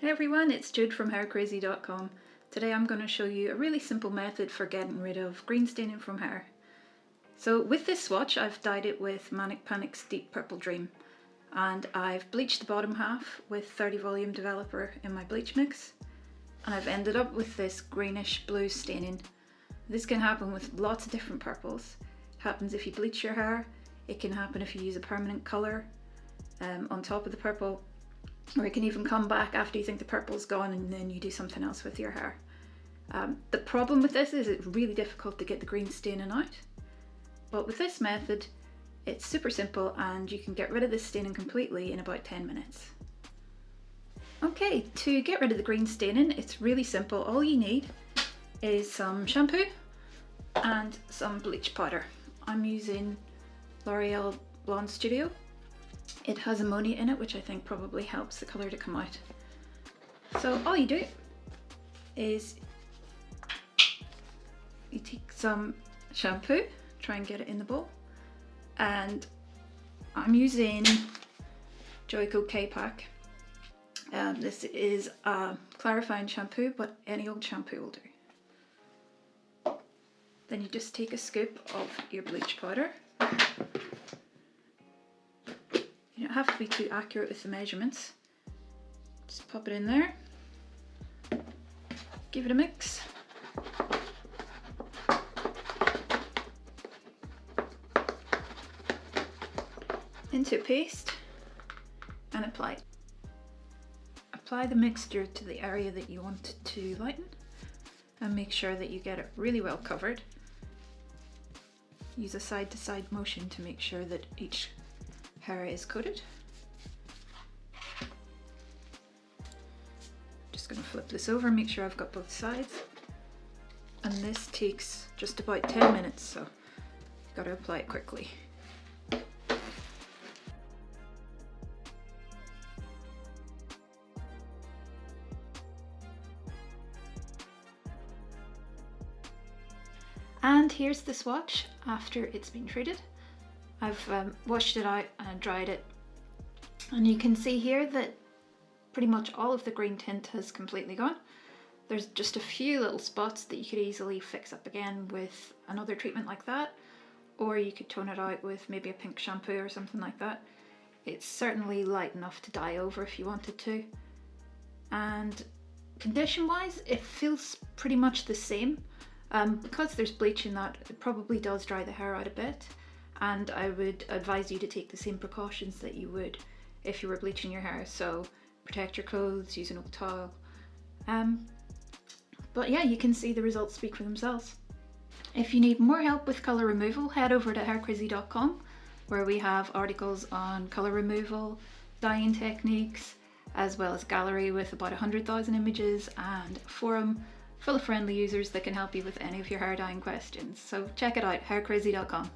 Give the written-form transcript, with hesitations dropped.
Hey everyone, it's Jude from HairCrazy.com. Today I'm going to show you a really simple method for getting rid of green staining from hair. So with this swatch I've dyed it with Manic Panic's Deep Purple Dream, and I've bleached the bottom half with 30 volume developer in my bleach mix, and I've ended up with this greenish blue staining. This can happen with lots of different purples. It happens if you bleach your hair, it can happen if you use a permanent colour on top of the purple, or it can even come back after you think the purple's gone and then you do something else with your hair. The problem with this is it's really difficult to get the green staining out, but with this method it's super simple and you can get rid of this staining completely in about 10 minutes. Okay, to get rid of the green staining it's really simple. All you need is some shampoo and some bleach powder. I'm using L'Oreal Blonde Studio. It has ammonia in it, which I think probably helps the colour to come out. So all you do is you take some shampoo, try and get it in the bowl, and I'm using Joico K-Pack. This is a clarifying shampoo, but any old shampoo will do. Then you just take a scoop of your bleach powder. You don't have to be too accurate with the measurements. Just pop it in there, give it a mix. Into a paste and apply it. Apply the mixture to the area that you want it to lighten and make sure that you get it really well covered. Use a side to side motion to make sure that each hair is coated. Just going to flip this over, make sure I've got both sides. And this takes just about 10 minutes, so you've got to apply it quickly. And here's the swatch after it's been treated. I've washed it out and dried it, and you can see here that pretty much all of the green tint has completely gone. There's just a few little spots that you could easily fix up again with another treatment like that, or you could tone it out with maybe a pink shampoo or something like that. It's certainly light enough to dye over if you wanted to, and condition wise it feels pretty much the same. Because there's bleach in that, it probably does dry the hair out a bit, and I would advise you to take the same precautions that you would if you were bleaching your hair. So protect your clothes, use an old towel. But yeah, you can see the results speak for themselves. If you need more help with colour removal, head over to HairCrazy.com, where we have articles on colour removal, dyeing techniques, as well as a gallery with about 100,000 images and a forum full of friendly users that can help you with any of your hair dyeing questions. So check it out, HairCrazy.com.